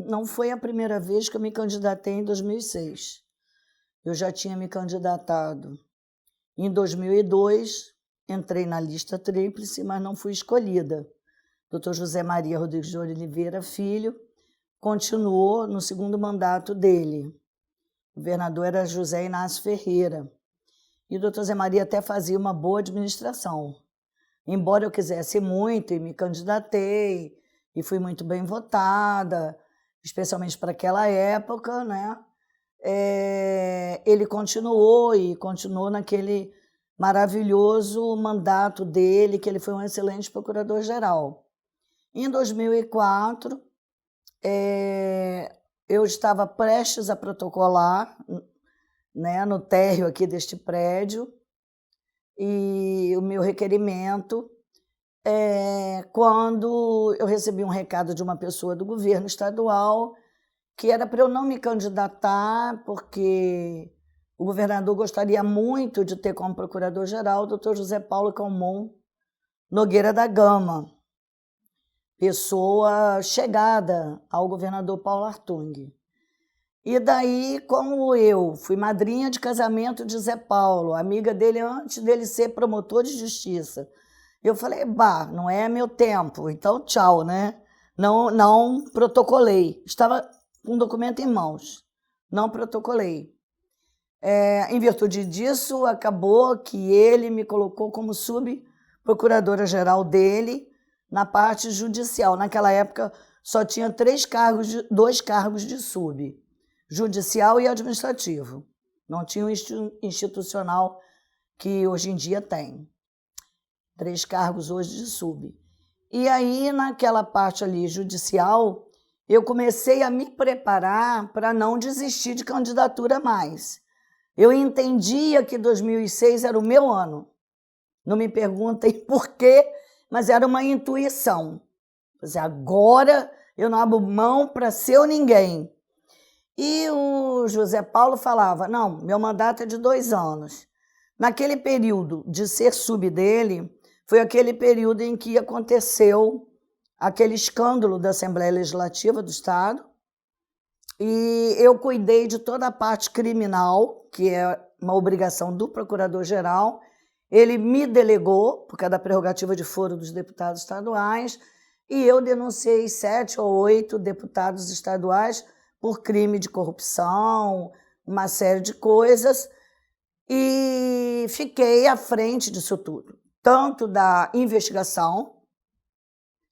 não foi a primeira vez que eu me candidatei em 2006. Eu já tinha me candidatado em 2002, entrei na lista tríplice, mas não fui escolhida. Dr. José Maria Rodrigues de Oliveira Filho continuou no segundo mandato dele. O governador era José Inácio Ferreira. E o Dr. Zé Maria até fazia uma boa administração. Embora eu quisesse muito e me candidatei, e fui muito bem votada, especialmente para aquela época, né? Ele continuou naquele maravilhoso mandato dele, que ele foi um excelente procurador-geral. Em 2004, eu estava prestes a protocolar, né, no térreo aqui deste prédio, e o meu requerimento, quando eu recebi um recado de uma pessoa do governo estadual, que era para eu não me candidatar, porque o governador gostaria muito de ter como procurador-geral o Dr. José Paulo Calmon Nogueira da Gama, pessoa chegada ao governador Paulo Artung. E daí, como eu fui madrinha de casamento de Zé Paulo, amiga dele antes dele ser promotor de justiça, eu falei, não é meu tempo, então tchau, né? Não protocolei. Estava com um documento em mãos, não protocolei. Em virtude disso, acabou que ele me colocou como subprocuradora-geral dele na parte judicial. Naquela época, só tinha 2 cargos de sub, judicial e administrativo. Não tinha o institucional que hoje em dia tem. 3 cargos hoje de sub. E aí, naquela parte ali judicial, eu comecei a me preparar para não desistir de candidatura mais. Eu entendia que 2006 era o meu ano. Não me perguntem por quê, mas era uma intuição. Agora eu não abro mão para ser ninguém. E o José Paulo falava, não, meu mandato é de 2 anos. Naquele período de ser sub dele, foi aquele período em que aconteceu aquele escândalo da Assembleia Legislativa do Estado, e eu cuidei de toda a parte criminal, que é uma obrigação do Procurador-Geral. Ele me delegou, por causa da prerrogativa de foro dos deputados estaduais, e eu denunciei 7 ou 8 deputados estaduais por crime de corrupção, uma série de coisas, e fiquei à frente disso tudo, tanto da investigação,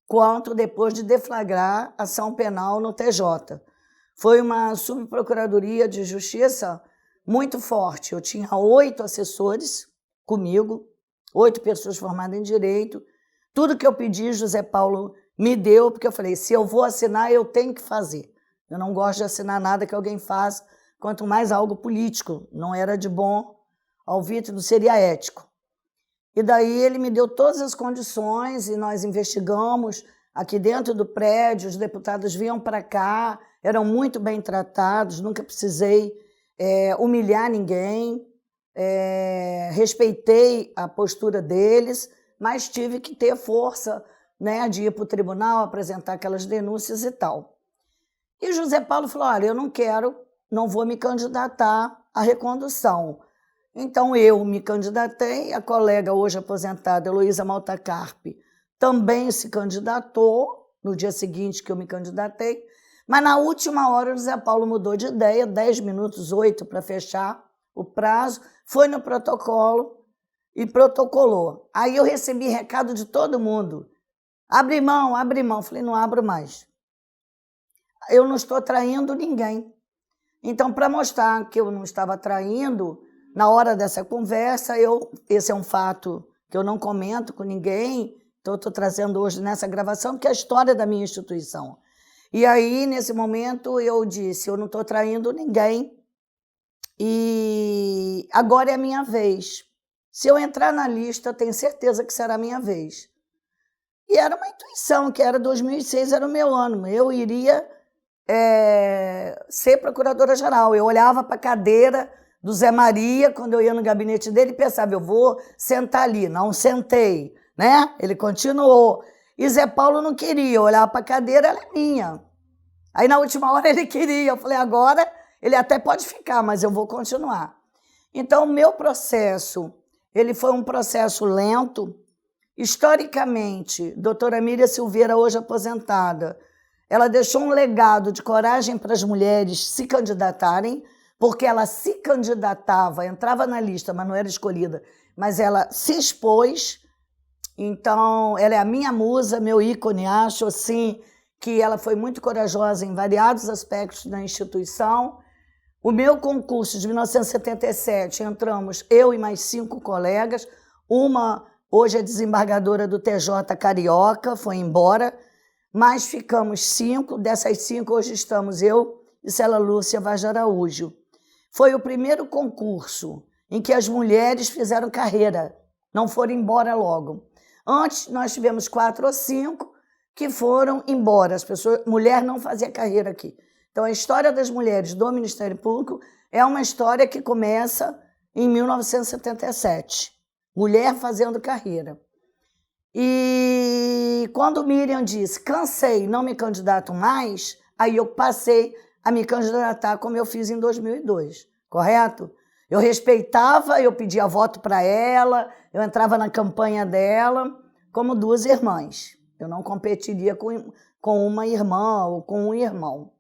quanto depois de deflagrar ação penal no TJ. Foi uma subprocuradoria de justiça muito forte. Eu tinha 8 assessores comigo, 8 pessoas formadas em direito. Tudo que eu pedi, José Paulo me deu, porque eu falei, se eu vou assinar, eu tenho que fazer. Eu não gosto de assinar nada que alguém faz, quanto mais algo político. Não era de bom alvítre, não seria ético. E daí ele me deu todas as condições e nós investigamos aqui dentro do prédio, os deputados vinham para cá, eram muito bem tratados, nunca precisei humilhar ninguém, respeitei a postura deles, mas tive que ter força, né, de ir para o tribunal, apresentar aquelas denúncias e tal. E José Paulo falou, olha, eu não vou me candidatar à recondução. Então eu me candidatei, a colega hoje aposentada, Heloísa Maltacarpe, também se candidatou, no dia seguinte que eu me candidatei, mas na última hora o José Paulo mudou de ideia, 10 minutos, 8 para fechar o prazo, foi no protocolo e protocolou. Aí eu recebi recado de todo mundo, abre mão, falei, não abro mais. Eu não estou traindo ninguém. Então, para mostrar que eu não estava traindo, na hora dessa conversa, esse é um fato que eu não comento com ninguém, então eu estou trazendo hoje nessa gravação, que é a história da minha instituição. E aí, nesse momento, eu disse, eu não estou traindo ninguém, e agora é a minha vez. Se eu entrar na lista, eu tenho certeza que será a minha vez. E era uma intuição, que era 2006, era o meu ano, eu iria ser procuradora-geral. Eu olhava para a cadeira do Zé Maria, quando eu ia no gabinete dele, e pensava, eu vou sentar ali. Não sentei, né? Ele continuou. E Zé Paulo não queria, eu olhava para a cadeira, ela é minha. Aí, na última hora, ele queria. Eu falei, agora ele até pode ficar, mas eu vou continuar. Então, o meu processo, ele foi um processo lento. Historicamente, doutora Miriam Silveira, hoje aposentada, ela deixou um legado de coragem para as mulheres se candidatarem, porque ela se candidatava, entrava na lista, mas não era escolhida, mas ela se expôs. Então, ela é a minha musa, meu ícone. Acho, assim, que ela foi muito corajosa em variados aspectos da instituição. O meu concurso de 1977, entramos eu e mais 5 colegas, uma hoje é desembargadora do TJ Carioca, foi embora, mas ficamos 5, dessas 5 hoje estamos eu e Célia Lúcia Vaz de Araújo. Foi o primeiro concurso em que as mulheres fizeram carreira, não foram embora logo. Antes nós tivemos 4 ou 5 que foram embora, mulher não fazia carreira aqui. Então a história das mulheres do Ministério Público é uma história que começa em 1977. Mulher fazendo carreira. E quando Miriam disse, cansei, não me candidato mais, aí eu passei a me candidatar como eu fiz em 2002, correto? Eu respeitava, eu pedia voto para ela, eu entrava na campanha dela como 2 irmãs. Eu não competiria com uma irmã ou com um irmão.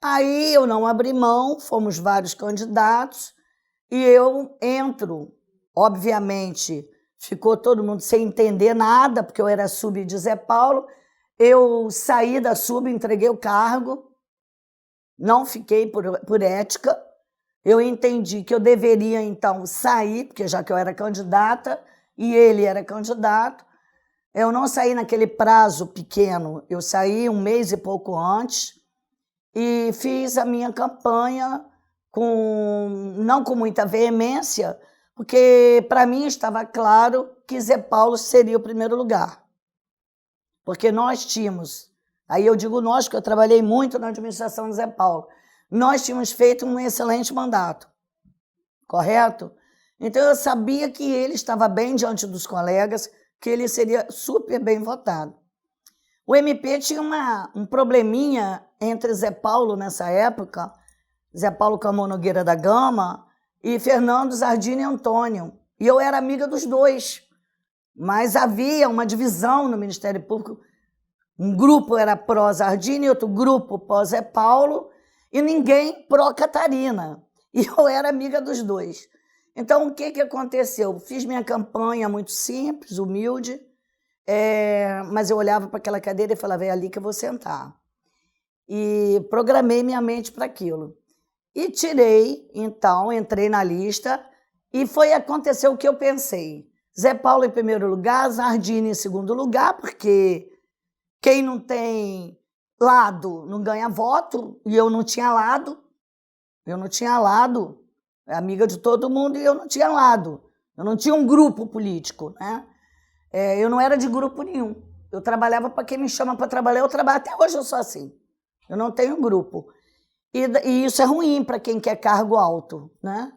Aí eu não abri mão, fomos vários candidatos, e eu entro. Obviamente, ficou todo mundo sem entender nada, porque eu era sub de Zé Paulo. Eu saí da sub, entreguei o cargo, não fiquei por ética. Eu entendi que eu deveria, então, sair, porque já que eu era candidata e ele era candidato, eu não saí naquele prazo pequeno, eu saí 1 mês e pouco antes e fiz a minha campanha não com muita veemência, porque para mim estava claro que Zé Paulo seria o primeiro lugar. Porque nós tínhamos, aí eu digo nós, porque eu trabalhei muito na administração de Zé Paulo, nós tínhamos feito um excelente mandato, correto? Então eu sabia que ele estava bem diante dos colegas, que ele seria super bem votado. O MP tinha um probleminha entre Zé Paulo nessa época, Zé Paulo Camão Nogueira da Gama, e Fernando Zardini Antônio. E eu era amiga dos 2. Mas havia uma divisão no Ministério Público. Um grupo era pró-Zardini, outro grupo pró-Zé Paulo, e ninguém pró-Catarina. E eu era amiga dos 2. Então, o que aconteceu? Fiz minha campanha muito simples, humilde, mas eu olhava para aquela cadeira e falava, é ali que eu vou sentar. E programei minha mente para aquilo. E tirei, então, entrei na lista e aconteceu o que eu pensei. Zé Paulo em primeiro lugar, Zardini em segundo lugar, porque quem não tem lado não ganha voto, e eu não tinha lado. Eu não tinha lado, amiga de todo mundo, e eu não tinha lado. Eu não tinha um grupo político, né? Eu não era de grupo nenhum. Eu trabalhava para quem me chama para trabalhar, eu trabalho. Até hoje eu sou assim. Eu não tenho grupo. E isso é ruim para quem quer cargo alto, né?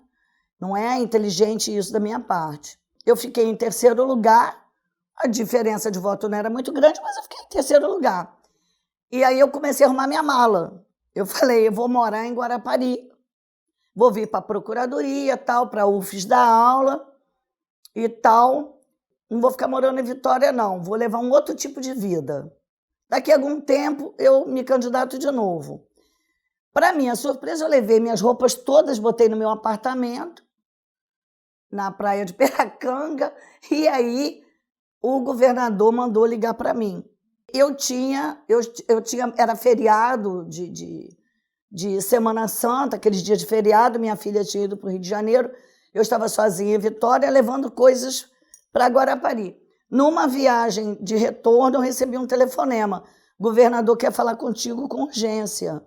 Não é inteligente isso da minha parte. Eu fiquei em terceiro lugar, a diferença de voto não era muito grande, mas eu fiquei em terceiro lugar. E aí eu comecei a arrumar minha mala. Eu falei, eu vou morar em Guarapari, vou vir para a procuradoria, tal, para a UFES dar aula e tal. Não vou ficar morando em Vitória, não. Vou levar um outro tipo de vida. Daqui a algum tempo eu me candidato de novo. Para minha surpresa, eu levei minhas roupas todas, botei no meu apartamento, na praia de Piracanga, e aí o governador mandou ligar para mim. Era feriado de Semana Santa, aqueles dias de feriado, minha filha tinha ido para o Rio de Janeiro, eu estava sozinha em Vitória, levando coisas para Guarapari. Numa viagem de retorno, eu recebi um telefonema. O governador quer falar contigo com urgência.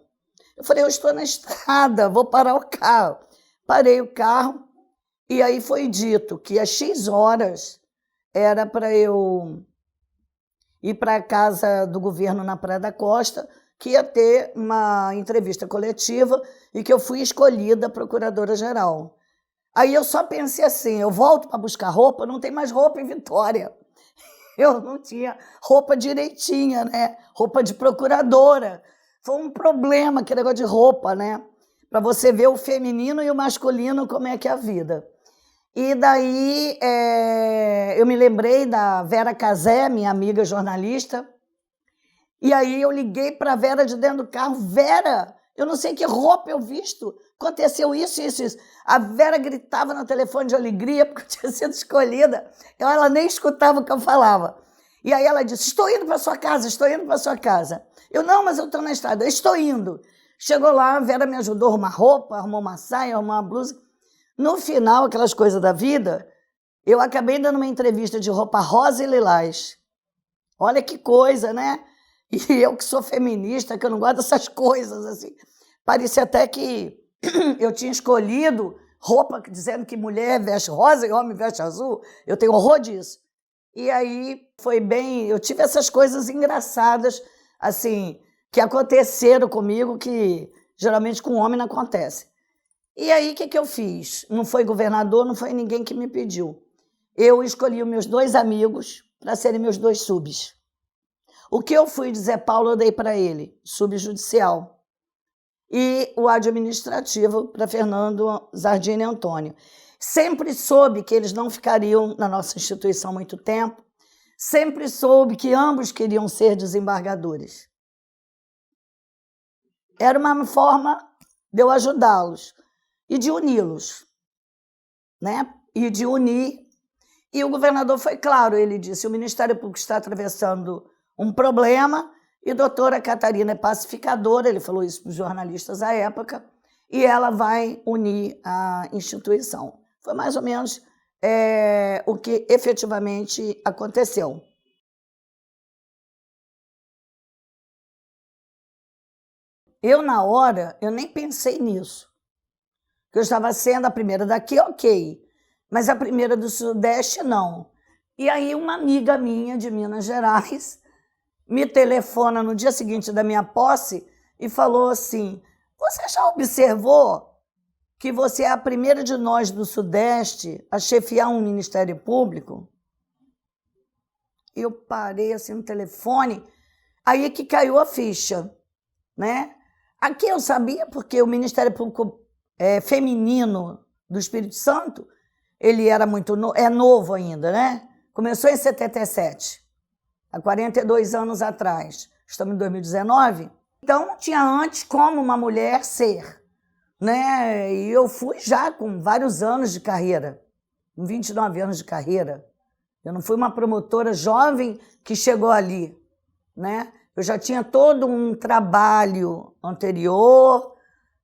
Eu falei, eu estou na estrada, vou parar o carro. Parei o carro e aí foi dito que às X horas era para eu ir para a casa do governo na Praia da Costa, que ia ter uma entrevista coletiva e que eu fui escolhida procuradora-geral. Aí eu só pensei assim, eu volto para buscar roupa, não tem mais roupa em Vitória. Eu não tinha roupa direitinha, né? Roupa de procuradora. Foi um problema, aquele negócio de roupa, né? Para você ver o feminino e o masculino, como é que é a vida. E daí eu me lembrei da Vera Cazé, minha amiga jornalista, e aí eu liguei para a Vera de dentro do carro. Vera, eu não sei que roupa eu visto, aconteceu isso, isso, isso. A Vera gritava no telefone de alegria porque eu tinha sido escolhida. Ela nem escutava o que eu falava. E aí ela disse, estou indo para sua casa, estou indo para sua casa. Eu, não, mas eu estou na estrada, eu estou indo. Chegou lá, a Vera me ajudou a arrumar roupa, arrumou uma saia, arrumou uma blusa. No final, aquelas coisas da vida, eu acabei dando uma entrevista de roupa rosa e lilás. Olha que coisa, né? E eu que sou feminista, que eu não gosto dessas coisas, assim. Parecia até que eu tinha escolhido roupa dizendo que mulher veste rosa e homem veste azul. Eu tenho horror disso. E aí foi bem... Eu tive essas coisas engraçadas, assim, que aconteceram comigo, que geralmente com homem não acontece. E aí, o que eu fiz? Não foi governador, não foi ninguém que me pediu. Eu escolhi os meus 2 amigos para serem meus 2 subs. O que eu fui de Zé Paulo, eu dei para ele, subjudicial. E o administrativo para Fernando Zardini e Antônio. Sempre soube que eles não ficariam na nossa instituição muito tempo. Sempre soube que ambos queriam ser desembargadores. Era uma forma de eu ajudá-los e de uni-los, né? E de unir. E o governador foi claro, ele disse, o Ministério Público está atravessando um problema e a doutora Catarina é pacificadora, ele falou isso para os jornalistas à época, e ela vai unir a instituição. Foi mais ou menos o que efetivamente aconteceu. Eu, na hora, eu nem pensei nisso. Eu estava sendo a primeira daqui, ok, mas a primeira do Sudeste, não. E aí uma amiga minha de Minas Gerais me telefona no dia seguinte da minha posse e falou assim, você já observou que você é a primeira de nós do Sudeste a chefiar um Ministério Público? Eu parei assim no telefone, aí que caiu a ficha, né? Aqui eu sabia porque o Ministério Público feminino do Espírito Santo, ele era muito novo ainda, né? Começou em 77, há 42 anos atrás. Estamos em 2019. Então, não tinha antes como uma mulher ser, né? E eu fui já com vários anos de carreira, com 29 anos de carreira. Eu não fui uma promotora jovem que chegou ali, né? Eu já tinha todo um trabalho anterior,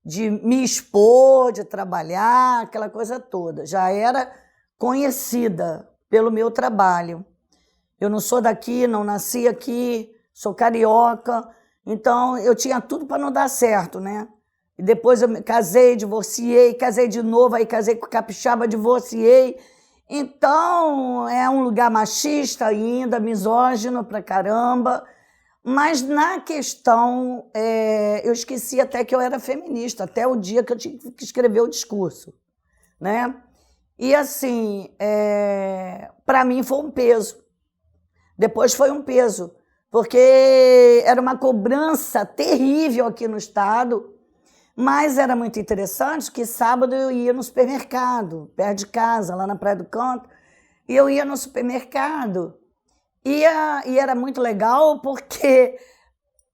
de me expor, de trabalhar, aquela coisa toda. Já era conhecida pelo meu trabalho. Eu não sou daqui, não nasci aqui, sou carioca, então eu tinha tudo para não dar certo, né? E depois eu me casei, divorciei, casei de novo, aí casei com capixaba, divorciei. Então é um lugar machista ainda, misógino pra caramba. Mas na questão, eu esqueci até que eu era feminista, até o dia que eu tinha que escrever o discurso, né? E assim, para mim foi um peso. Depois foi um peso, porque era uma cobrança terrível aqui no estado, mas era muito interessante que sábado eu ia no supermercado, perto de casa, lá na Praia do Canto, e eu ia no supermercado. E era muito legal porque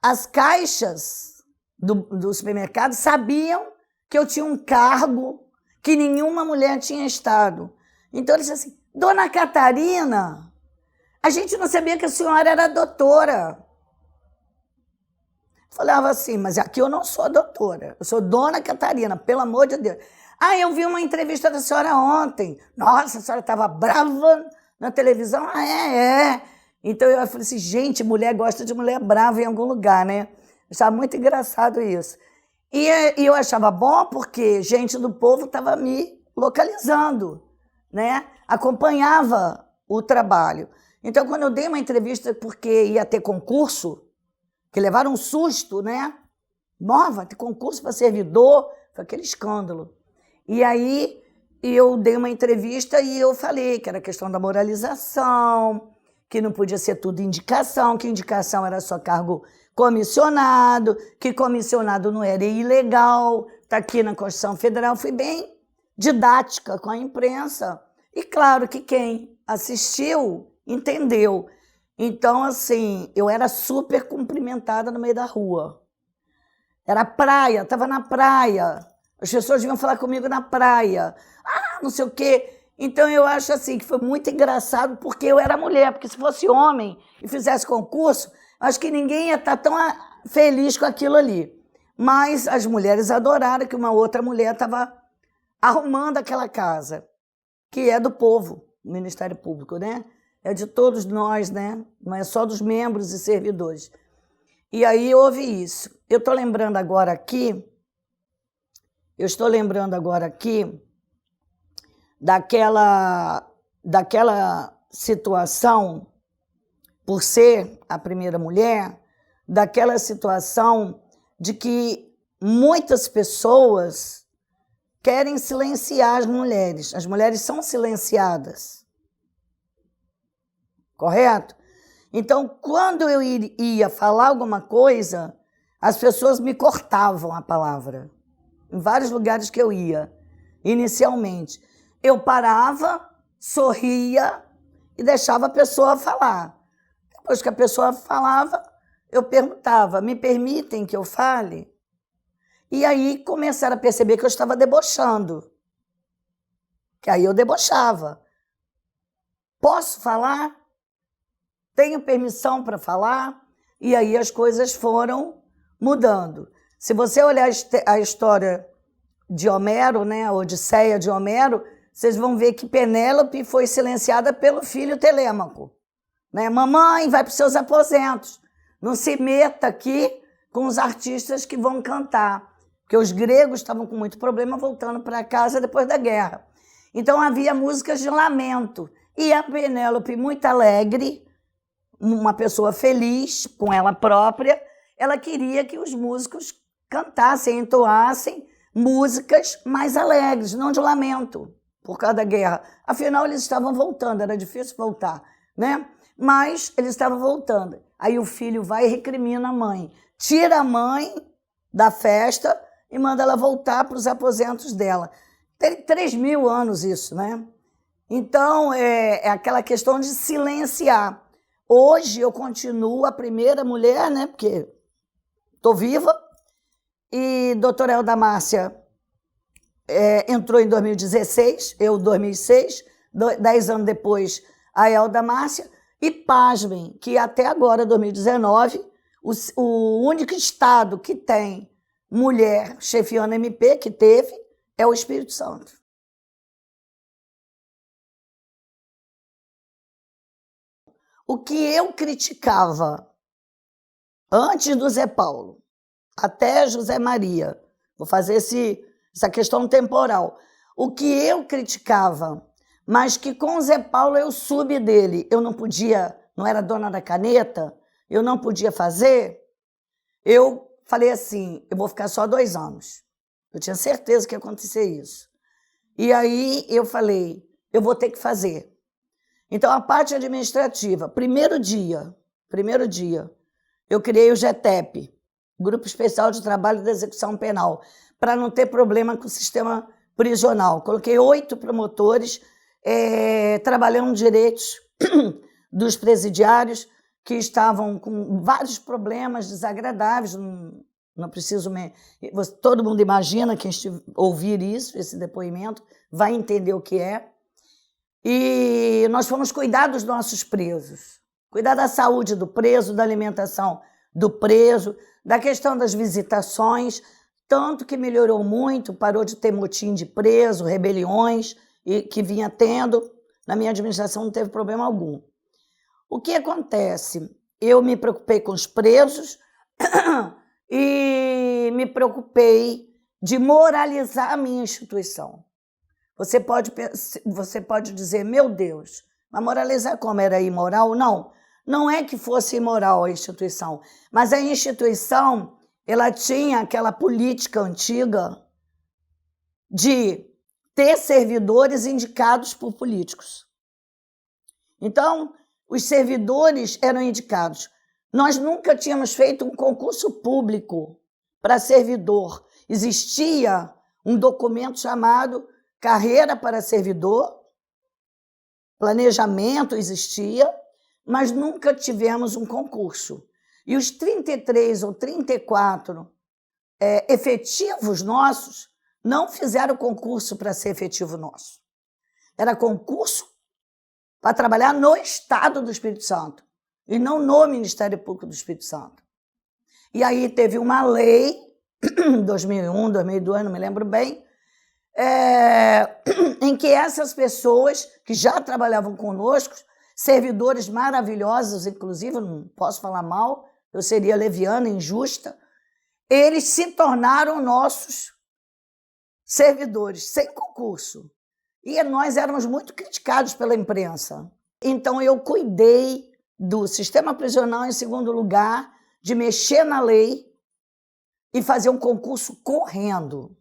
as caixas do supermercado sabiam que eu tinha um cargo que nenhuma mulher tinha estado. Então eles diziam assim, Dona Catarina, a gente não sabia que a senhora era doutora. Eu falava assim, mas aqui eu não sou doutora, eu sou Dona Catarina, pelo amor de Deus. Ah, eu vi uma entrevista da senhora ontem. Nossa, a senhora estava brava na televisão? Ah, é. Então eu falei assim, gente, mulher gosta de mulher brava em algum lugar, né? Eu achava muito engraçado isso. E eu achava bom porque gente do povo estava me localizando, né? Acompanhava o trabalho. Então, quando eu dei uma entrevista porque ia ter concurso, que levaram um susto, né? Nova, ter concurso para servidor, foi aquele escândalo. E aí eu dei uma entrevista e eu falei que era questão da moralização, que não podia ser tudo indicação, que indicação era só cargo comissionado, que comissionado não era ilegal, está aqui na Constituição Federal. Fui bem didática com a imprensa. E claro que quem assistiu entendeu. Então, assim, eu era super cumprimentada no meio da rua. Era praia, estava na praia. As pessoas vinham falar comigo na praia. Ah, não sei o quê. Então, eu acho assim que foi muito engraçado porque eu era mulher. Porque se fosse homem e fizesse concurso, acho que ninguém ia estar tão feliz com aquilo ali. Mas as mulheres adoraram que uma outra mulher estava arrumando aquela casa, que é do povo, o Ministério Público, né? É de todos nós, né? Não é só dos membros e servidores. E aí houve isso. Eu estou lembrando agora aqui daquela situação, por ser a primeira mulher, daquela situação de que muitas pessoas querem silenciar as mulheres. As mulheres são silenciadas. Correto? Então, quando eu ia falar alguma coisa, as pessoas me cortavam a palavra. Em vários lugares que eu ia, inicialmente. Eu parava, sorria e deixava a pessoa falar. Depois que a pessoa falava, eu perguntava, me permitem que eu fale? E aí começaram a perceber que eu estava debochando. Que aí eu debochava. Posso falar? Tenho permissão para falar? E aí as coisas foram mudando. Se você olhar a história de Homero, né, a Odisseia de Homero, vocês vão ver que Penélope foi silenciada pelo filho Telêmaco. Né? Mamãe, vai para os seus aposentos. Não se meta aqui com os artistas que vão cantar. Porque os gregos estavam com muito problema voltando para casa depois da guerra. Então havia músicas de lamento. E a Penélope, muito alegre, uma pessoa feliz com ela própria, ela queria que os músicos cantassem, entoassem músicas mais alegres, não de lamento, por causa da guerra. Afinal, eles estavam voltando, era difícil voltar, né? Mas eles estavam voltando. Aí o filho vai e recrimina a mãe. Tira a mãe da festa e manda ela voltar para os aposentos dela. Tem 3.000 anos isso, né? Então, é aquela questão de silenciar. Hoje eu continuo a primeira mulher, né? Porque estou viva. E a doutora Elda Márcia entrou em 2016, eu em 2006, 10 anos depois a Elda Márcia. E pasmem que até agora, 2019, o único estado que tem mulher chefiando MP, que teve, é o Espírito Santo. O que eu criticava antes do Zé Paulo, até José Maria, vou fazer essa questão temporal, o que eu criticava, mas que com o Zé Paulo eu subi dele, eu não podia, não era dona da caneta, eu não podia fazer, eu falei assim, eu vou ficar só 2 anos. Eu tinha certeza que ia acontecer isso. E aí eu falei, eu vou ter que fazer. Então, a parte administrativa, primeiro dia, eu criei o GETEP, Grupo Especial de Trabalho da Execução Penal, para não ter problema com o sistema prisional. Coloquei 8 promotores trabalhando direitos dos presidiários que estavam com vários problemas desagradáveis. Não preciso... Todo mundo imagina, quem ouvir isso, esse depoimento, vai entender o que é. E nós fomos cuidar dos nossos presos, cuidar da saúde do preso, da alimentação do preso, da questão das visitações, tanto que melhorou muito, parou de ter motim de preso, rebeliões, e que vinha tendo. Na minha administração não teve problema algum. O que acontece? Eu me preocupei com os presos e me preocupei de moralizar a minha instituição. Você pode dizer, meu Deus, mas moralizar como? Era imoral? Não, não é que fosse imoral a instituição, mas a instituição, ela tinha aquela política antiga de ter servidores indicados por políticos. Então, os servidores eram indicados. Nós nunca tínhamos feito um concurso público para servidor. Existia um documento chamado Carreira para Servidor, planejamento existia, mas nunca tivemos um concurso. E os 33 ou 34 efetivos nossos não fizeram concurso para ser efetivo nosso. Era concurso para trabalhar no Estado do Espírito Santo e não no Ministério Público do Espírito Santo. E aí teve uma lei, 2001, 2002, não me lembro bem, em que essas pessoas que já trabalhavam conosco, servidores maravilhosos, inclusive, não posso falar mal, eu seria leviana, injusta, eles se tornaram nossos servidores, sem concurso. E nós éramos muito criticados pela imprensa. Então, eu cuidei do sistema prisional, em segundo lugar, de mexer na lei e fazer um concurso correndo.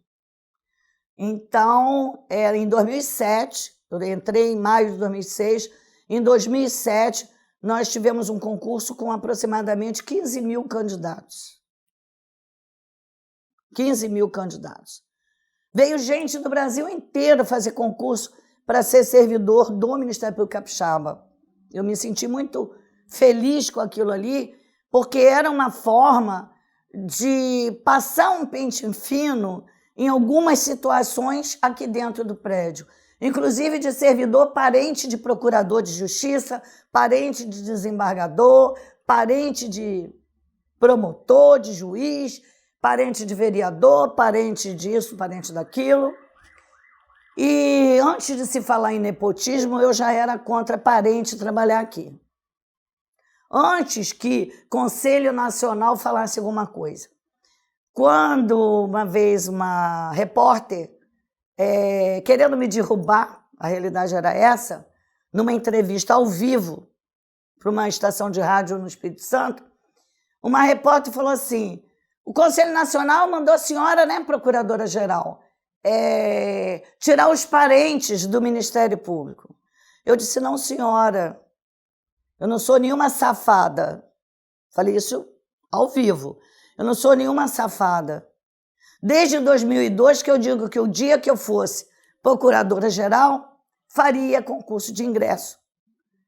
Então, em 2007, eu entrei em maio de 2006, em 2007, nós tivemos um concurso com aproximadamente 15 mil candidatos. 15 mil candidatos. Veio gente do Brasil inteiro fazer concurso para ser servidor do Ministério Público Capixaba. Eu me senti muito feliz com aquilo ali, porque era uma forma de passar um pente fino em algumas situações aqui dentro do prédio, inclusive de servidor parente de procurador de justiça, parente de desembargador, parente de promotor, de juiz, parente de vereador, parente disso, parente daquilo. E antes de se falar em nepotismo, eu já era contra parente trabalhar aqui. Antes que Conselho Nacional falasse alguma coisa. Quando uma vez uma repórter, querendo me derrubar, a realidade era essa, numa entrevista ao vivo para uma estação de rádio no Espírito Santo, uma repórter falou assim: o Conselho Nacional mandou a senhora, né, procuradora-geral, tirar os parentes do Ministério Público. Eu disse: não, senhora, eu não sou nenhuma safada. Falei isso ao vivo. Eu não sou nenhuma safada. Desde 2002 que eu digo que o dia que eu fosse procuradora-geral, faria concurso de ingresso.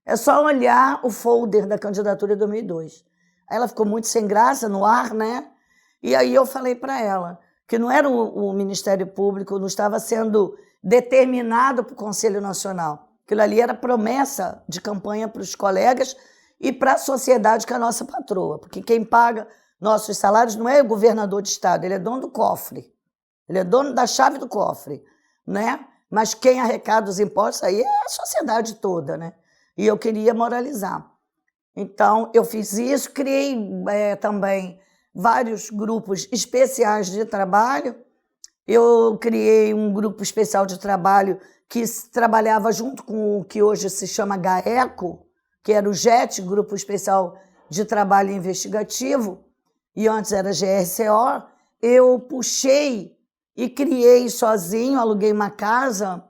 É só olhar o folder da candidatura de 2002. Aí ela ficou muito sem graça no ar, né? E aí eu falei para ela que não era o Ministério Público, não estava sendo determinado para o Conselho Nacional. Aquilo ali era promessa de campanha para os colegas e para a sociedade, que é a nossa patroa. Porque quem paga nossos salários não é o governador de estado, ele é dono do cofre. Ele é dono da chave do cofre, né? Mas quem arrecada os impostos aí é a sociedade toda, né? E eu queria moralizar. Então, eu fiz isso, criei também vários grupos especiais de trabalho. Eu criei um grupo especial de trabalho que trabalhava junto com o que hoje se chama GAECO, que era o GET, Grupo Especial de Trabalho Investigativo, e antes era GRCO. Eu puxei e criei sozinho, aluguei uma casa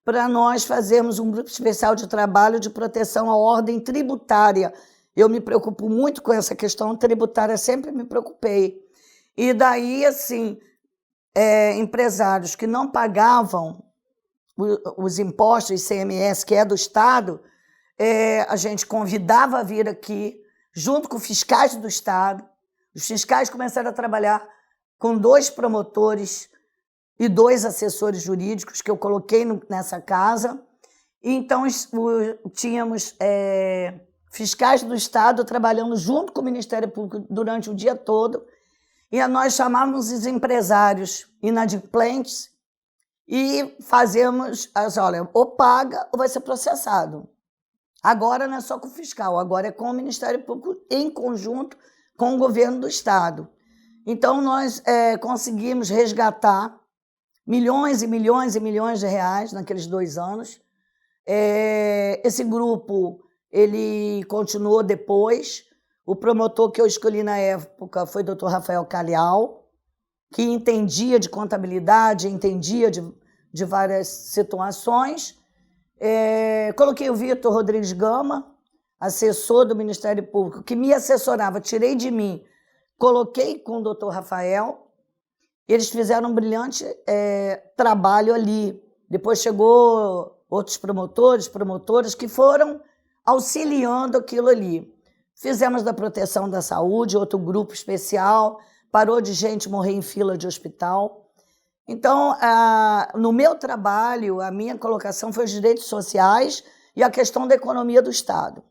para nós fazermos um grupo especial de trabalho de proteção à ordem tributária. Eu me preocupo muito com essa questão tributária, sempre me preocupei. E daí, assim, empresários que não pagavam os impostos ICMS, que é do Estado, a gente convidava a vir aqui, junto com fiscais do Estado. Os fiscais começaram a trabalhar com 2 promotores e 2 assessores jurídicos que eu coloquei nessa casa. Então, tínhamos fiscais do Estado trabalhando junto com o Ministério Público durante o dia todo, e nós chamávamos os empresários inadimplentes e fazíamos, olha, ou paga ou vai ser processado. Agora não é só com o fiscal, agora é com o Ministério Público em conjunto com o governo do Estado. Então, nós conseguimos resgatar milhões e milhões e milhões de reais naqueles 2 anos. Esse grupo, ele continuou depois. O promotor que eu escolhi na época foi o Dr. Rafael Calhau, que entendia de contabilidade, entendia de várias situações. Coloquei o Vitor Rodrigues Gama, assessor do Ministério Público, que me assessorava, tirei de mim, coloquei com o doutor Rafael. Eles fizeram um brilhante trabalho ali. Depois chegou outros promotores, promotoras, que foram auxiliando aquilo ali. Fizemos da proteção da saúde, outro grupo especial, parou de gente morrer em fila de hospital. Então, no meu trabalho, a minha colocação foi os direitos sociais e a questão da economia do Estado.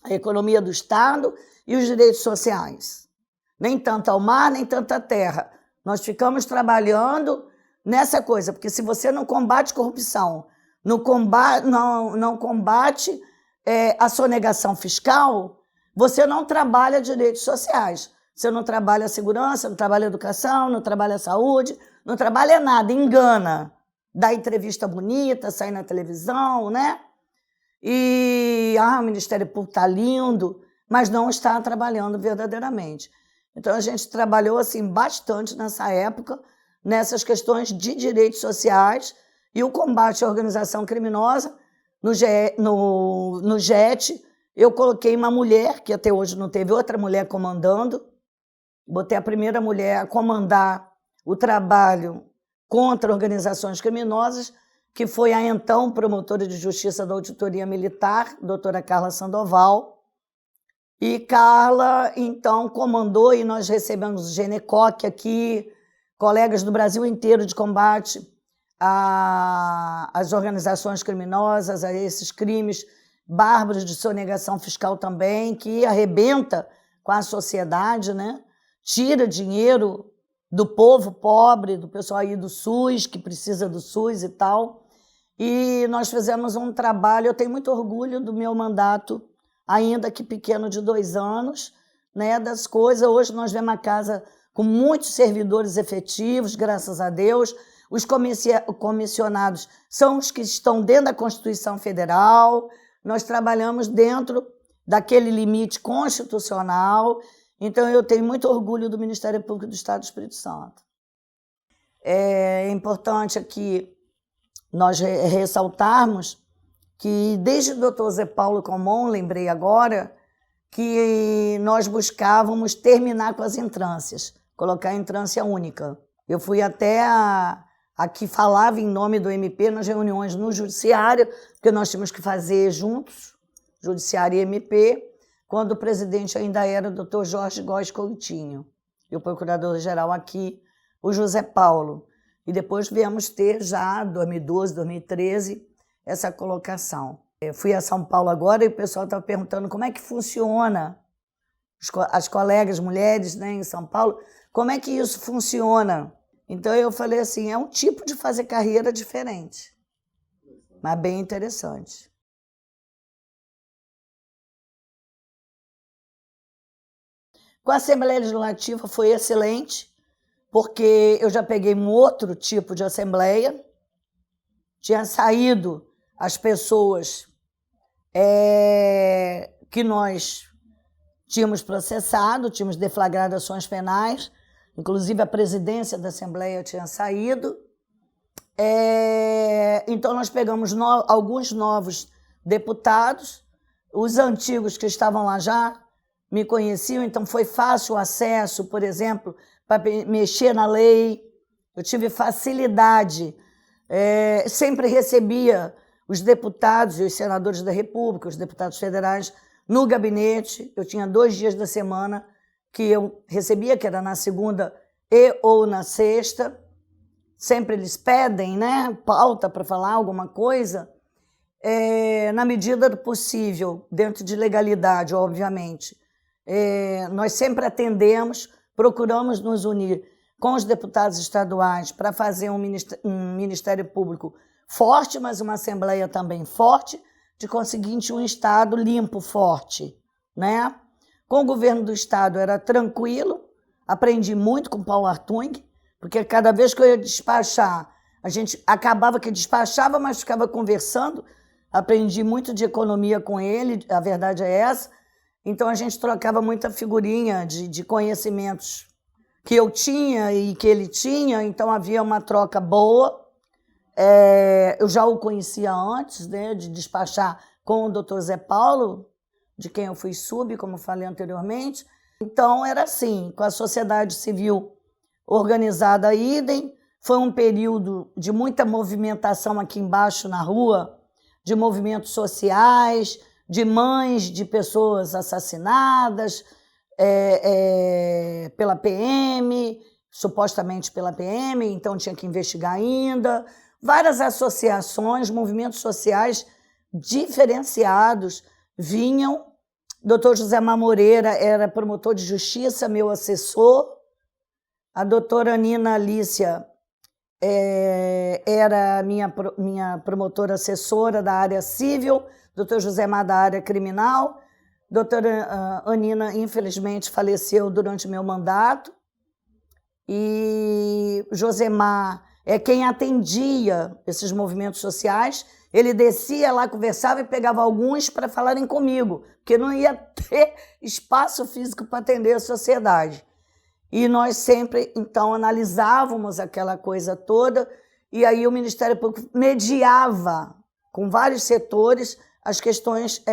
A economia do Estado e os direitos sociais. Nem tanto ao mar, nem tanto à terra. Nós ficamos trabalhando nessa coisa, porque se você não combate corrupção, não combate a sonegação fiscal, você não trabalha direitos sociais. Você não trabalha a segurança, não trabalha a educação, não trabalha a saúde, não trabalha nada, engana. Dá entrevista bonita, sai na televisão, né? E o Ministério Público está lindo, mas não está trabalhando verdadeiramente. Então a gente trabalhou assim bastante nessa época, nessas questões de direitos sociais e o combate à organização criminosa. No JET, eu coloquei uma mulher, que até hoje não teve outra mulher comandando, botei a primeira mulher a comandar o trabalho contra organizações criminosas, que foi a então promotora de justiça da Auditoria Militar, doutora Carla Sandoval. E Carla, então, comandou, e nós recebemos o Genecoc aqui, colegas do Brasil inteiro de combate às organizações criminosas, a esses crimes bárbaros de sonegação fiscal também, que arrebenta com a sociedade, né? Tira dinheiro do povo pobre, do pessoal aí do SUS, que precisa do SUS e tal. E nós fizemos um trabalho, eu tenho muito orgulho do meu mandato, ainda que pequeno, de 2 anos, né, das coisas. Hoje nós vemos uma casa com muitos servidores efetivos, graças a Deus. Os comissionados são os que estão dentro da Constituição Federal. Nós trabalhamos dentro daquele limite constitucional. Então, eu tenho muito orgulho do Ministério Público do Estado do Espírito Santo. É importante aqui nós ressaltarmos que desde o doutor Zé Paulo Comon, lembrei agora, que nós buscávamos terminar com as entrâncias, colocar a entrância única. Eu fui até a que falava em nome do MP nas reuniões no Judiciário, porque nós tínhamos que fazer juntos, Judiciário e MP, quando o presidente ainda era o doutor Jorge Góes Coutinho, e o procurador-geral aqui, o José Paulo. E depois viemos ter já, 2012, 2013, essa colocação. Eu fui a São Paulo agora e o pessoal estava perguntando como é que funciona, as colegas mulheres, né, em São Paulo, como é que isso funciona? Então eu falei assim, é um tipo de fazer carreira diferente, mas bem interessante. Com a Assembleia Legislativa foi excelente, porque eu já peguei um outro tipo de assembleia, tinha saído as pessoas que nós tínhamos processado, tínhamos deflagrado ações penais, inclusive a presidência da Assembleia tinha saído. Então nós pegamos alguns novos deputados, os antigos que estavam lá já me conheciam, então foi fácil o acesso, por exemplo, para mexer na lei. Eu tive facilidade, sempre recebia os deputados e os senadores da República, os deputados federais, no gabinete. Eu tinha 2 dias da semana que eu recebia, que era na segunda ou na sexta. Sempre eles pedem, né, pauta para falar alguma coisa, na medida do possível, dentro de legalidade, obviamente. Nós sempre atendemos, procuramos nos unir com os deputados estaduais para fazer um Ministério Público forte, mas uma Assembleia também forte, de conseguinte um Estado limpo, forte, né? Com o governo do Estado era tranquilo, aprendi muito com Paulo Hartung, porque cada vez que eu ia despachar, a gente acabava que despachava, mas ficava conversando, aprendi muito de economia com ele, a verdade é essa. Então a gente trocava muita figurinha de conhecimentos que eu tinha e que ele tinha, então havia uma troca boa. Eu já o conhecia antes, né, de despachar com o doutor Zé Paulo, de quem eu fui sub, como falei anteriormente. Então, era assim, com a sociedade civil organizada idem. Foi um período de muita movimentação aqui embaixo na rua, de movimentos sociais, de mães de pessoas assassinadas pela PM, supostamente pela PM, então tinha que investigar ainda. Várias associações, movimentos sociais diferenciados vinham. Doutor José Moreira era promotor de justiça, meu assessor. A doutora Nina Alícia era minha promotora assessora da área civil, doutor José Mar da área criminal. Doutora Anina, infelizmente, faleceu durante meu mandato. E Josemar é quem atendia esses movimentos sociais. Ele descia lá, conversava e pegava alguns para falarem comigo, porque não ia ter espaço físico para atender a sociedade. E nós sempre, então, analisávamos aquela coisa toda, e aí o Ministério Público mediava com vários setores as questões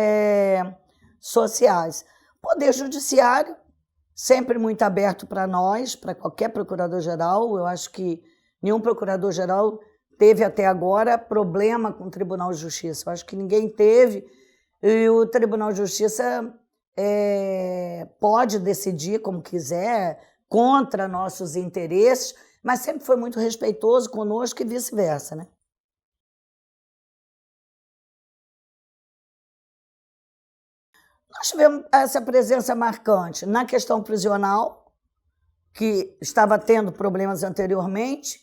sociais. Poder Judiciário, sempre muito aberto para nós, para qualquer procurador-geral. Eu acho que nenhum procurador-geral teve até agora problema com o Tribunal de Justiça. Eu acho que ninguém teve. E o Tribunal de Justiça pode decidir como quiser, contra nossos interesses, mas sempre foi muito respeitoso conosco e vice-versa, né? Nós tivemos essa presença marcante na questão prisional, que estava tendo problemas anteriormente,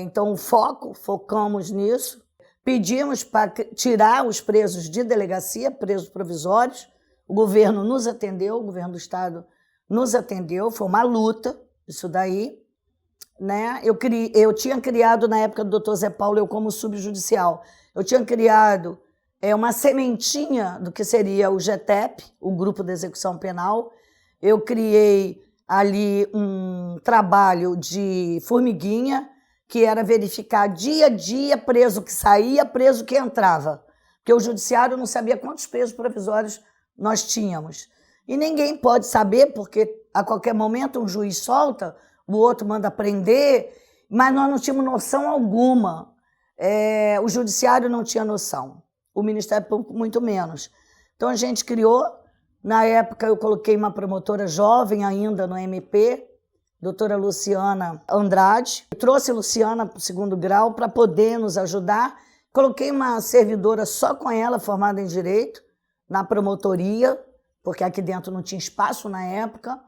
então focamos nisso. Pedimos para tirar os presos de delegacia, presos provisórios. O governo nos atendeu, o governo do Estado nos atendeu, foi uma luta isso daí, né? Eu tinha criado, na época do doutor Zé Paulo, eu como subjudicial, eu tinha criado uma sementinha do que seria o GTEP, o Grupo de Execução Penal. Eu criei ali um trabalho de formiguinha, que era verificar dia a dia preso que saía, preso que entrava. Porque o judiciário não sabia quantos presos provisórios nós tínhamos. E ninguém pode saber, porque a qualquer momento um juiz solta, o outro manda prender, mas nós não tínhamos noção alguma. O judiciário não tinha noção. O Ministério Público muito menos. Então a gente criou, na época eu coloquei uma promotora jovem ainda no MP, doutora Luciana Andrade. Eu trouxe a Luciana para o 2º grau para poder nos ajudar. Coloquei uma servidora só com ela, formada em Direito, na promotoria, porque aqui dentro não tinha espaço na época,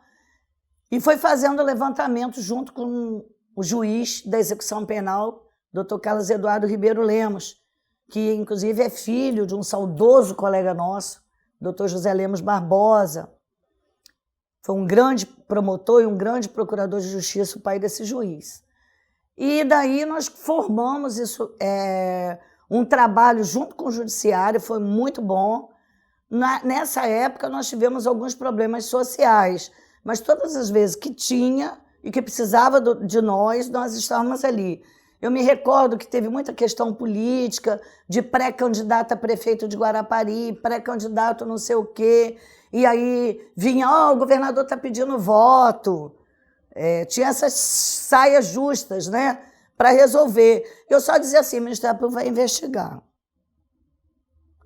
e foi fazendo levantamento junto com o juiz da execução penal, doutor Carlos Eduardo Ribeiro Lemos, que inclusive é filho de um saudoso colega nosso, doutor José Lemos Barbosa. Foi um grande promotor e um grande procurador de justiça, o pai desse juiz. E daí nós formamos isso, um trabalho junto com o judiciário, foi muito bom. Nessa época nós tivemos alguns problemas sociais, mas todas as vezes que tinha e que precisava de nós estávamos ali. Eu me recordo que teve muita questão política, de pré-candidato a prefeito de Guarapari, pré-candidato não sei o quê, e aí vinha, o governador está pedindo voto. Tinha essas saias justas, né, para resolver. Eu só dizia assim, o Ministério Público vai investigar.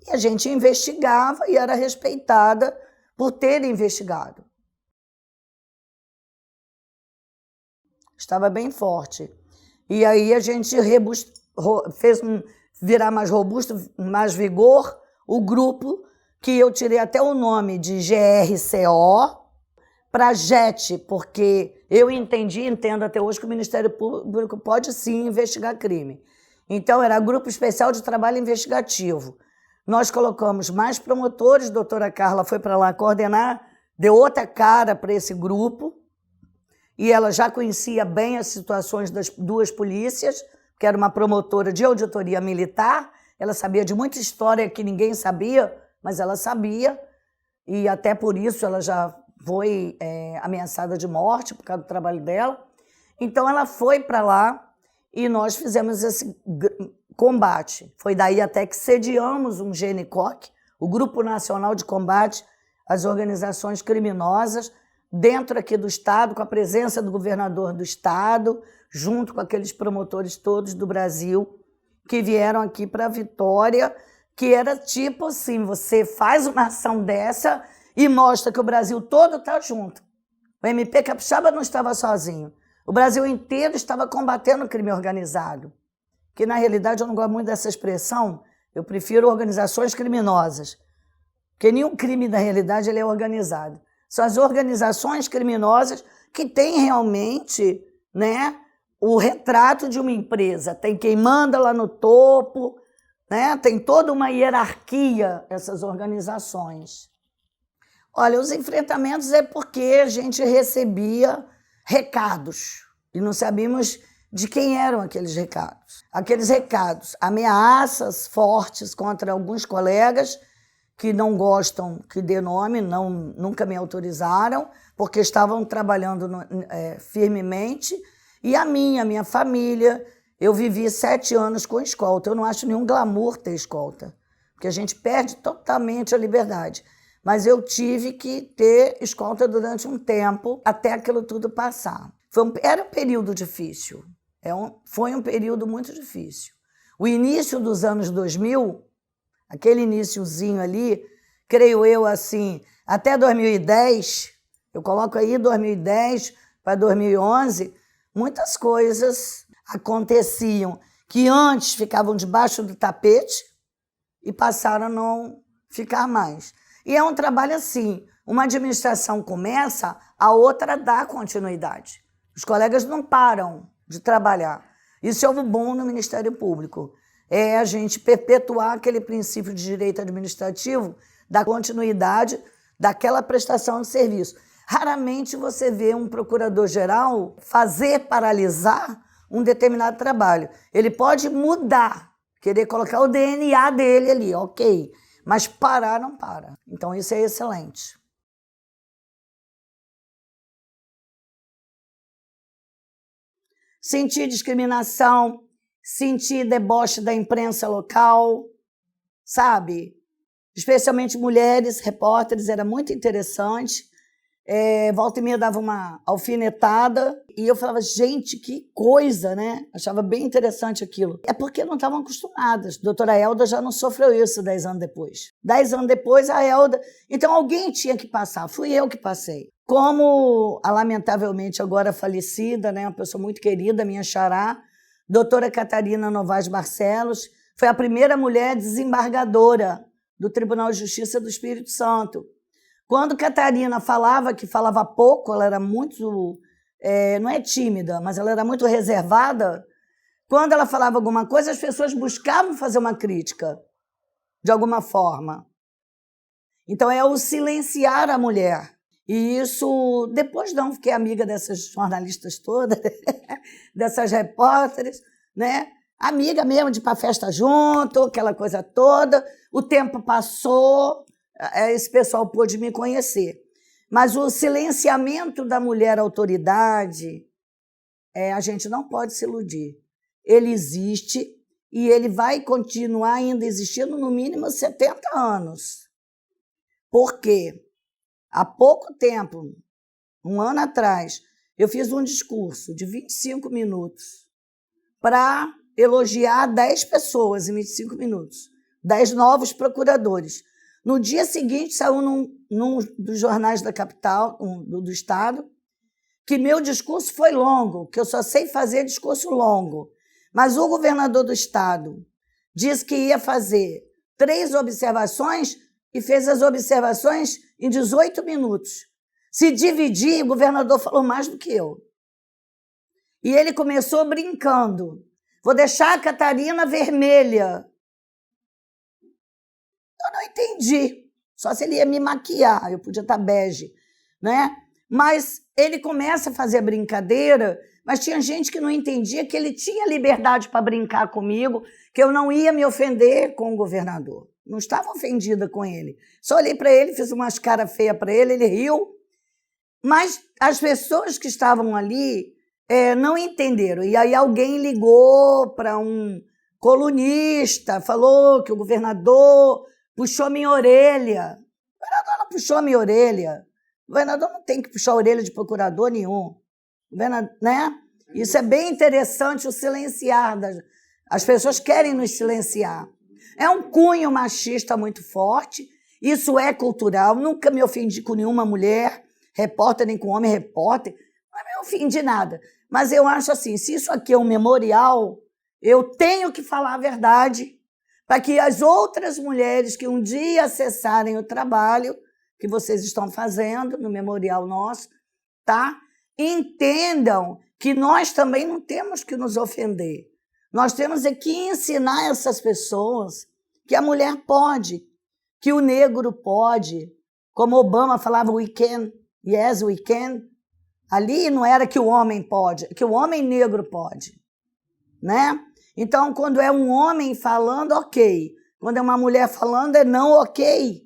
E a gente investigava e era respeitada por ter investigado. Estava bem forte. E aí a gente fez virar mais robusto, mais vigor, o grupo, que eu tirei até o nome de GRCO, para JET, porque eu entendo até hoje que o Ministério Público pode sim investigar crime. Então era Grupo Especial de Trabalho Investigativo. Nós colocamos mais promotores, a doutora Carla foi para lá coordenar, deu outra cara para esse grupo, e ela já conhecia bem as situações das duas polícias, que era uma promotora de auditoria militar, ela sabia de muita história que ninguém sabia, mas ela sabia, e até por isso ela já foi ameaçada de morte por causa do trabalho dela. Então ela foi para lá e nós fizemos combate. Foi daí até que sediamos um GNCOC, o Grupo Nacional de Combate às Organizações Criminosas, dentro aqui do Estado, com a presença do governador do Estado, junto com aqueles promotores todos do Brasil, que vieram aqui para Vitória, que era tipo assim, você faz uma ação dessa e mostra que o Brasil todo está junto. O MP Capixaba não estava sozinho. O Brasil inteiro estava combatendo o crime organizado. Que, na realidade, eu não gosto muito dessa expressão, eu prefiro organizações criminosas. Porque nenhum crime, na realidade, ele é organizado. São as organizações criminosas que têm realmente, né, o retrato de uma empresa. Tem quem manda lá no topo, né, tem toda uma hierarquia, essas organizações. Olha, os enfrentamentos é porque a gente recebia recados e não sabíamos de quem eram aqueles recados. Aqueles recados, ameaças fortes contra alguns colegas que não gostam que dê nome, nunca me autorizaram, porque estavam trabalhando firmemente. E a minha família, eu vivi 7 anos com escolta. Eu não acho nenhum glamour ter escolta, porque a gente perde totalmente a liberdade. Mas eu tive que ter escolta durante um tempo, até aquilo tudo passar. Era um período difícil, foi um período muito difícil. O início dos anos 2000, aquele iniciozinho ali, creio eu assim, até 2010, eu coloco aí 2010 para 2011, muitas coisas aconteciam que antes ficavam debaixo do tapete e passaram a não ficar mais. E é um trabalho assim, uma administração começa, a outra dá continuidade. Os colegas não param de trabalhar. Isso é o bom no Ministério Público. É a gente perpetuar aquele princípio de direito administrativo da continuidade daquela prestação de serviço. Raramente você vê um procurador-geral fazer paralisar um determinado trabalho. Ele pode mudar, querer colocar o DNA dele ali, ok, mas parar não para. Então isso é excelente. Sentir discriminação, sentir deboche da imprensa local, sabe? Especialmente mulheres, repórteres, era muito interessante. Volta e meia dava uma alfinetada e eu falava, gente, que coisa, né? Achava bem interessante aquilo. É porque não estavam acostumadas. Doutora Elda já não sofreu isso 10 anos depois. 10 anos depois, a Elda... Então, alguém tinha que passar. Fui eu que passei. Como a, lamentavelmente, agora falecida, né, uma pessoa muito querida, minha xará, doutora Catarina Novaes Barcelos, foi a primeira mulher desembargadora do Tribunal de Justiça do Espírito Santo. Quando Catarina falava, que falava pouco, ela era muito, não é tímida, mas ela era muito reservada, quando ela falava alguma coisa, as pessoas buscavam fazer uma crítica, de alguma forma. Então, é o silenciar a mulher. E isso, depois não, fiquei amiga dessas jornalistas todas, dessas repórteres, né? Amiga mesmo de ir para a festa junto, aquela coisa toda. O tempo passou, esse pessoal pôde me conhecer. Mas o silenciamento da mulher autoridade, a gente não pode se iludir. Ele existe e ele vai continuar ainda existindo no mínimo 70 anos. Por quê? Há pouco tempo, um ano atrás, eu fiz um discurso de 25 minutos para elogiar 10 pessoas em 25 minutos, 10 novos procuradores. No dia seguinte, saiu num dos jornais da capital, do estado, que meu discurso foi longo, que eu só sei fazer discurso longo. Mas o governador do estado disse que ia fazer 3 observações e fez as observações em 18 minutos. Se dividir, o governador falou mais do que eu. E ele começou brincando. Vou deixar a Catarina vermelha. Eu não entendi. Só se ele ia me maquiar, eu podia estar bege, né? Mas ele começa a fazer a brincadeira, mas tinha gente que não entendia que ele tinha liberdade para brincar comigo, que eu não ia me ofender com o governador. Não estava ofendida com ele. Só olhei para ele, fiz umas caras feias para ele, ele riu. Mas as pessoas que estavam ali não entenderam. E aí alguém ligou para um colunista, falou que o governador puxou minha orelha. O governador não puxou minha orelha. O governador não tem que puxar a orelha de procurador nenhum. Né? Isso é bem interessante, o silenciar. As pessoas querem nos silenciar. É um cunho machista muito forte, isso é cultural. Nunca me ofendi com nenhuma mulher, repórter, nem com homem repórter. Não me ofendi nada. Mas eu acho assim, se isso aqui é um memorial, eu tenho que falar a verdade para que as outras mulheres que um dia acessarem o trabalho que vocês estão fazendo no memorial nosso, tá? Entendam que nós também não temos que nos ofender. Nós temos é que ensinar essas pessoas que a mulher pode, que o negro pode. Como Obama falava, we can, yes, we can. Ali não era que o homem pode, que o homem negro pode, né? Então, quando é um homem falando, ok. Quando é uma mulher falando, é não ok.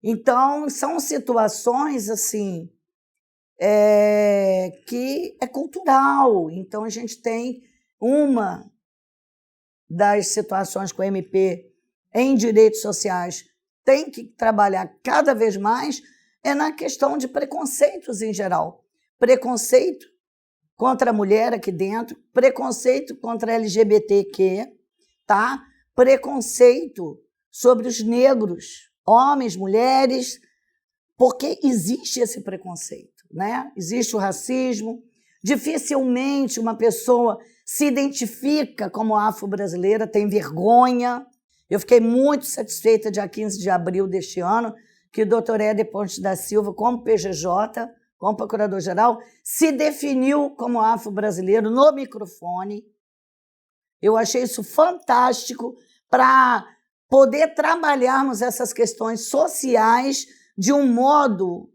Então, são situações, assim, que é cultural. Então, a gente tem uma das situações que o MP em direitos sociais tem que trabalhar cada vez mais é na questão de preconceitos em geral. Preconceito contra a mulher aqui dentro, preconceito contra a LGBTQ, tá? Preconceito sobre os negros, homens, mulheres, porque existe esse preconceito, né? Existe o racismo. Dificilmente uma pessoa se identifica como afro-brasileira, tem vergonha. Eu fiquei muito satisfeita, dia 15 de abril deste ano, que o doutor Éder Pontes da Silva, como PGJ, como procurador-geral, se definiu como afro-brasileiro no microfone. Eu achei isso fantástico para poder trabalharmos essas questões sociais de um modo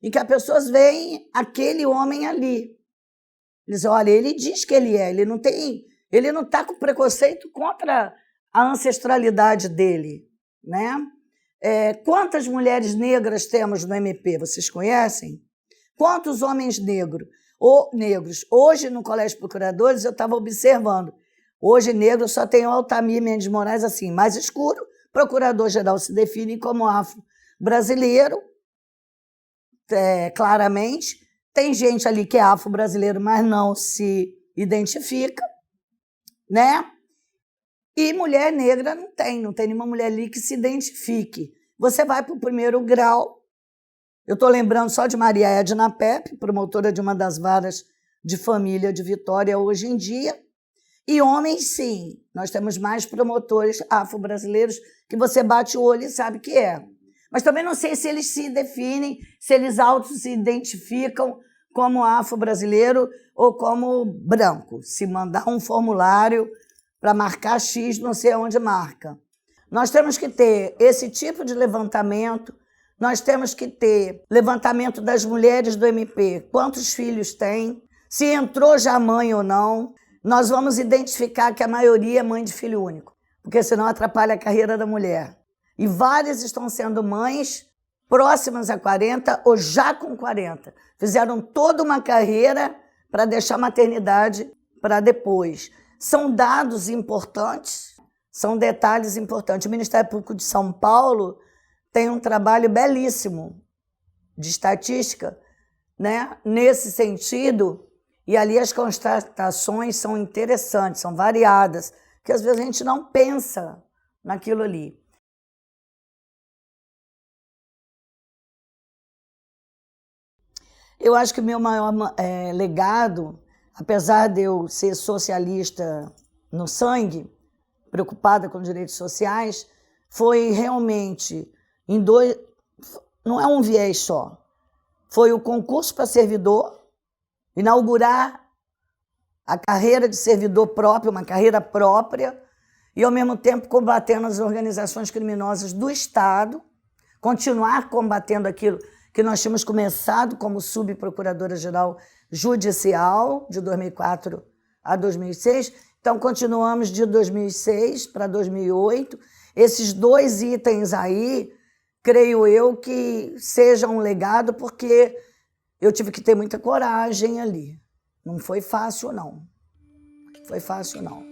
em que as pessoas veem aquele homem ali. Eles dizem, olha, ele diz que ele é, ele não está com preconceito contra a ancestralidade dele, né? Quantas mulheres negras temos no MP? Vocês conhecem? Quantos homens negros? Hoje, no Colégio de Procuradores, eu estava observando. Hoje, negro só tem o Altamir Mendes Moraes, assim, mais escuro. Procurador-geral se define como afro-brasileiro, claramente. Tem gente ali que é afro-brasileiro, mas não se identifica, né? E mulher negra não tem nenhuma mulher ali que se identifique. Você vai para o primeiro grau. Eu estou lembrando só de Maria Edna Pepe, promotora de uma das varas de família de Vitória hoje em dia. E homens, sim, nós temos mais promotores afro-brasileiros que você bate o olho e sabe que é. Mas também não sei se eles se definem, se eles se identificam como afro-brasileiro ou como branco. Se mandar um formulário para marcar X, não sei onde marca. Nós temos que ter esse tipo de levantamento, nós temos que ter levantamento das mulheres do MP, quantos filhos têm, se entrou já mãe ou não. Nós vamos identificar que a maioria é mãe de filho único, porque senão atrapalha a carreira da mulher. E várias estão sendo mães próximas a 40 ou já com 40. Fizeram toda uma carreira para deixar a maternidade para depois. São dados importantes, são detalhes importantes. O Ministério Público de São Paulo tem um trabalho belíssimo de estatística, né, nesse sentido, e ali as constatações são interessantes, são variadas, que às vezes a gente não pensa naquilo ali. Eu acho que o meu maior legado, apesar de eu ser socialista no sangue, preocupada com direitos sociais, foi realmente não é um viés só. Foi o concurso para servidor, inaugurar a carreira de servidor próprio, uma carreira própria, e ao mesmo tempo combatendo as organizações criminosas do Estado, continuar combatendo aquilo que nós tínhamos começado como subprocuradora-geral judicial, de 2004 a 2006. Então, continuamos de 2006 para 2008. Esses dois itens aí, creio eu, que sejam um legado, porque eu tive que ter muita coragem ali. Não foi fácil, não. Foi fácil, não.